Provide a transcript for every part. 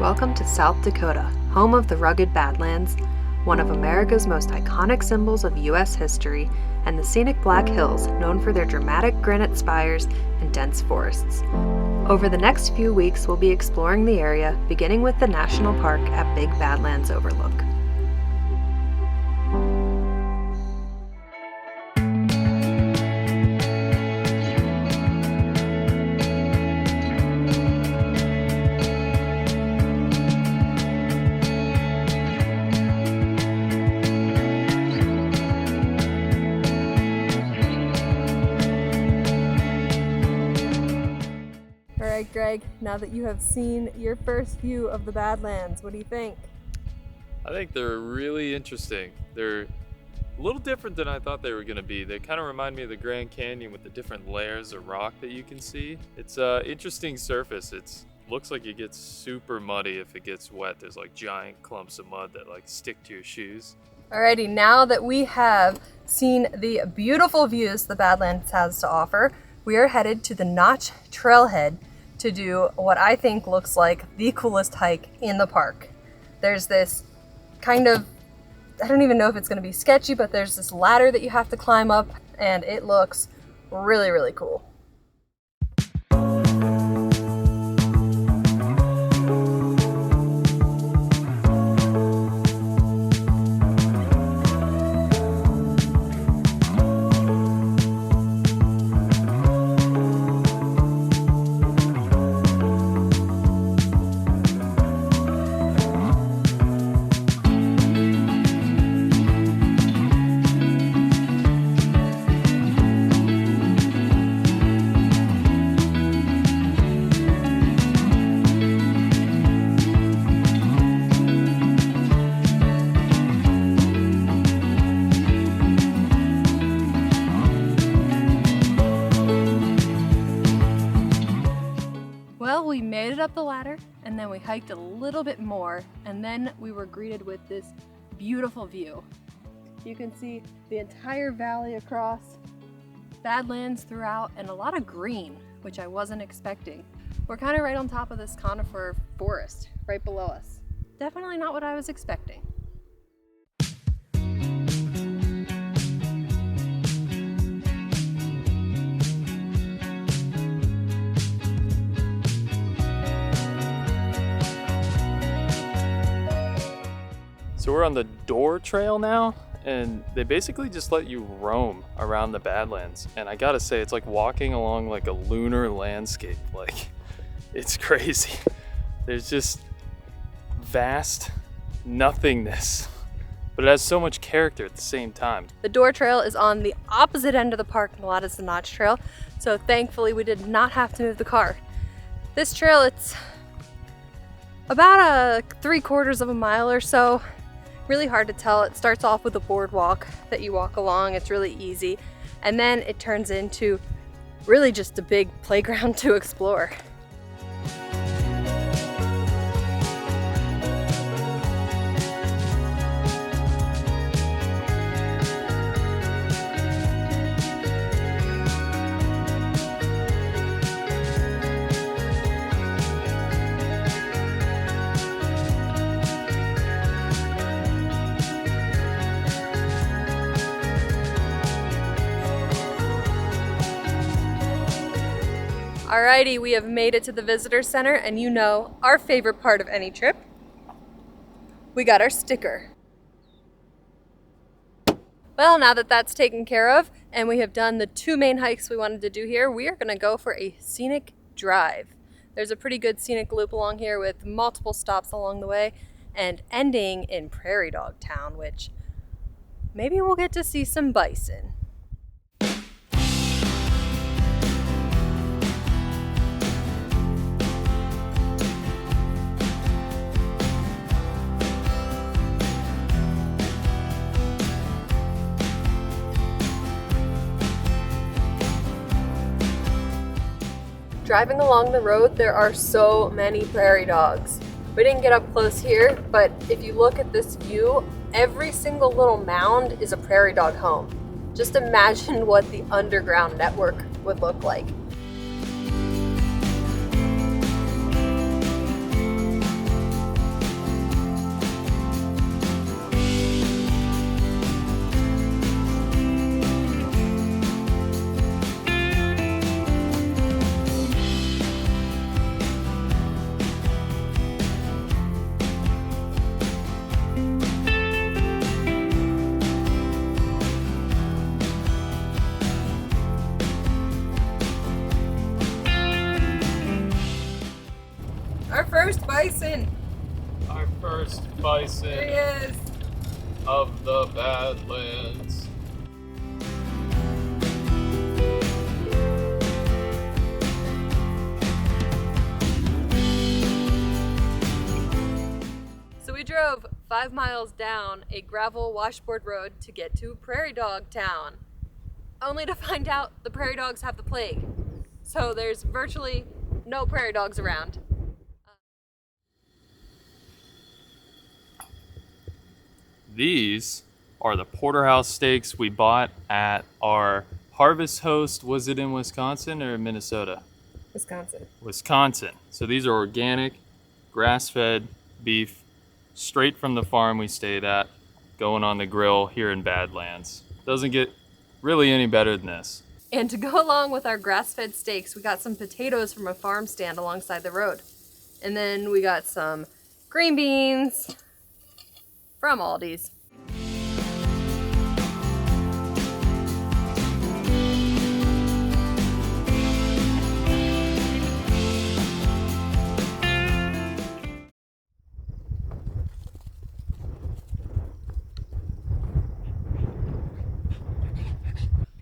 Welcome to South Dakota, home of the rugged Badlands, one of America's most iconic symbols of U.S. history, and the scenic Black Hills, known for their dramatic granite spires and dense forests. Over the next few weeks, we'll be exploring the area, beginning with the National Park at Big Badlands Overlook. Alright, Greg, now that you have seen your first view of the Badlands, what do you think? I think they're really interesting. They're a little different than I thought they were going to be. They kind of remind me of the Grand Canyon with the different layers of rock that you can see. It's an interesting surface. It looks like it gets super muddy if it gets wet. There's like giant clumps of mud that like stick to your shoes. Alrighty, now that we have seen the beautiful views the Badlands has to offer, we are headed to the Notch Trailhead to do what I think looks like the coolest hike in the park. There's this kind of, I don't even know if it's going to be sketchy, but there's this ladder that you have to climb up, and it looks really, really cool. Well, we made it up the ladder, and then we hiked a little bit more, and then we were greeted with this beautiful view. You can see the entire valley across, Badlands throughout, and a lot of green, which I wasn't expecting. We're kind of right on top of this conifer forest, right below us. Definitely not what I was expecting. So we're on the Door Trail now, and they basically just let you roam around the Badlands. And I gotta say, it's like walking along like a lunar landscape. Like, it's crazy. There's just vast nothingness, but it has so much character at the same time. The Door Trail is on the opposite end of the park, and a lot is the Notch Trail, so thankfully we did not have to move the car. This trail, it's about 3/4 of a mile or so. Really hard to tell. It starts off with a boardwalk that you walk along. It's really easy, and then it turns into really just a big playground to explore. Alrighty, we have made it to the visitor center, and you know, our favorite part of any trip, we got our sticker. Well, now that that's taken care of, and we have done the 2 main hikes we wanted to do here, we are gonna go for a scenic drive. There's a pretty good scenic loop along here with multiple stops along the way, and ending in Prairie Dog Town, which maybe we'll get to see some bison. Driving along the road, there are so many prairie dogs. We didn't get up close here, but if you look at this view, every single little mound is a prairie dog home. Just imagine what the underground network would look like. . Our first bison. Our first bison There he is. of the Badlands. So we drove 5 miles down a gravel washboard road to get to Prairie Dog Town, only to find out the prairie dogs have the plague. So there's virtually no prairie dogs around. These are the porterhouse steaks we bought at our Harvest Host. Was it in Wisconsin or Minnesota? Wisconsin. Wisconsin. So these are organic, grass-fed beef, straight from the farm we stayed at, going on the grill here in Badlands. Doesn't get really any better than this. And to go along with our grass-fed steaks, we got some potatoes from a farm stand alongside the road. And then we got some green beans from Aldi's.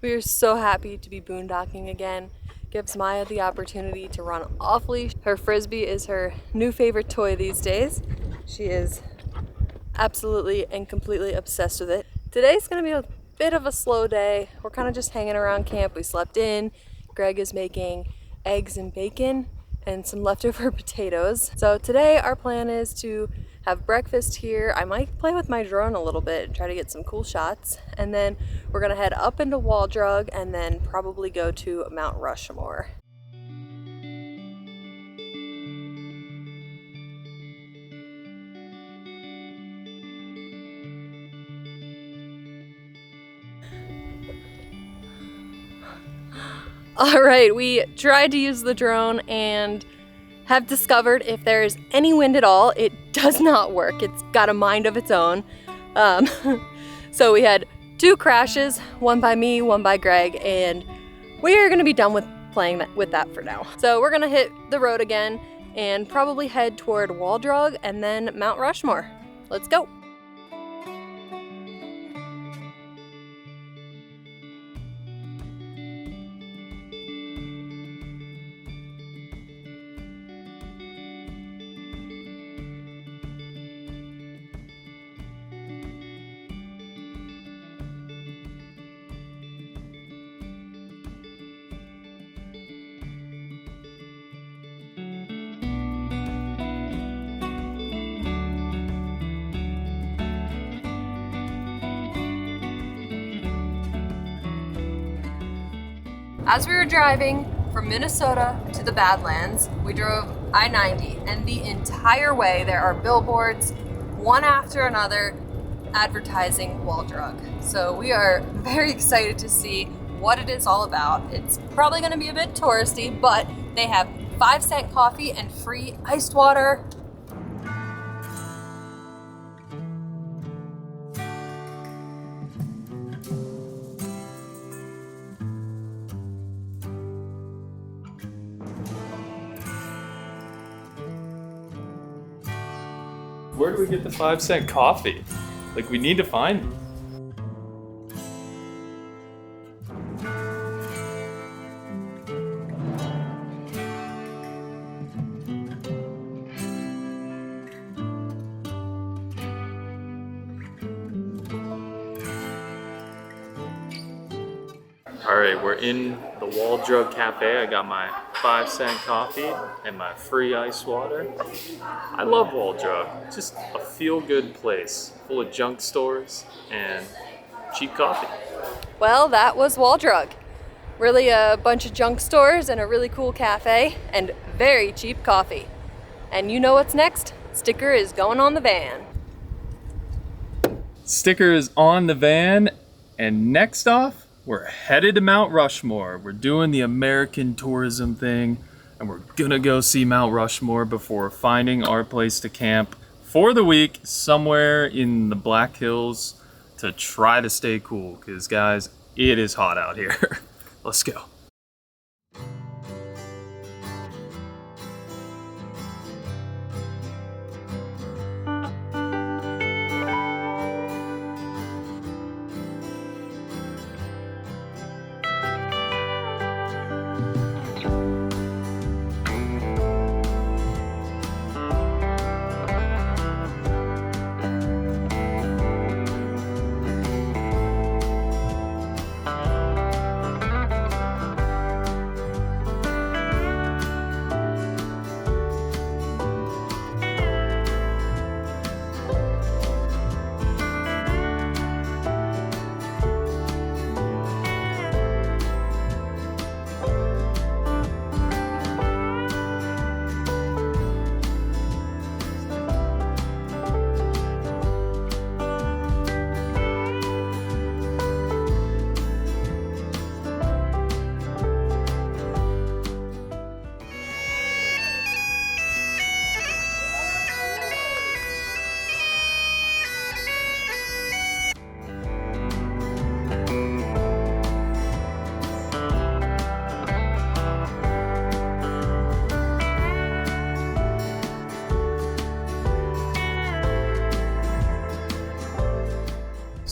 We are so happy to be boondocking again. Gives Maya the opportunity to run off leash. Her Frisbee is her new favorite toy these days. She is absolutely and completely obsessed with it. Today's gonna be a bit of a slow day. We're kind of just hanging around camp. We slept in. Greg is making eggs and bacon and some leftover potatoes. So today our plan is to have breakfast here. I might play with my drone a little bit and try to get some cool shots. And then we're gonna head up into Wall Drug and then probably go to Mount Rushmore. All right, we tried to use the drone and have discovered if there's any wind at all, it does not work. It's got a mind of its own. So we had 2 crashes, one by me, one by Greg, and we are gonna be done with playing with that for now. So we're gonna hit the road again and probably head toward Wall Drug and then Mount Rushmore. Let's go. As we were driving from Minnesota to the Badlands, we drove I-90, and the entire way there are billboards, one after another, advertising Wall Drug. So we are very excited to see what it is all about. It's probably gonna be a bit touristy, but they have 5-cent coffee and free iced water. Where do we get the 5-cent coffee? Like, we need to find them. All right, we're in the Wall Drug Cafe. I got my 5-cent coffee and my free ice water. I love Wall Drug. Just a feel-good place full of junk stores and cheap coffee. Well, that was Wall Drug. Really a bunch of junk stores and a really cool cafe and very cheap coffee. And you know what's next? Sticker is going on the van. Sticker is on the van, and next off, we're headed to Mount Rushmore. We're doing the American tourism thing, and we're gonna go see Mount Rushmore before finding our place to camp for the week somewhere in the Black Hills to try to stay cool, because guys, it is hot out here. Let's go.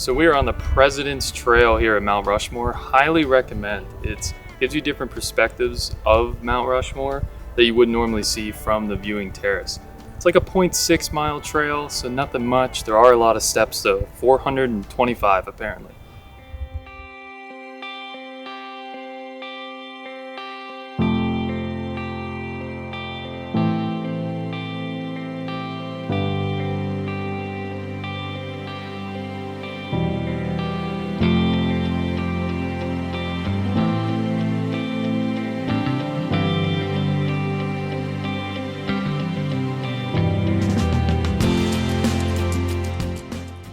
So we are on the President's Trail here at Mount Rushmore. Highly recommend. It gives you different perspectives of Mount Rushmore that you wouldn't normally see from the viewing terrace. It's like a 0.6 mile trail, so nothing much. There are a lot of steps though, 425 apparently.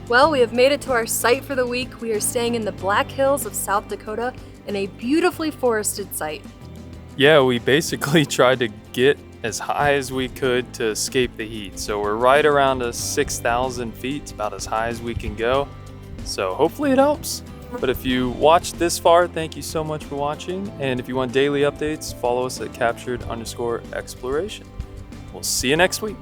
Well, we have made it to our site for the week. We are staying in the Black Hills of South Dakota in a beautifully forested site. Yeah, we basically tried to get as high as we could to escape the heat. So we're right around 6,000 feet, it's about as high as we can go. So hopefully it helps. But if you watched this far, thank you so much for watching. And if you want daily updates, follow us at captured_exploration. We'll see you next week.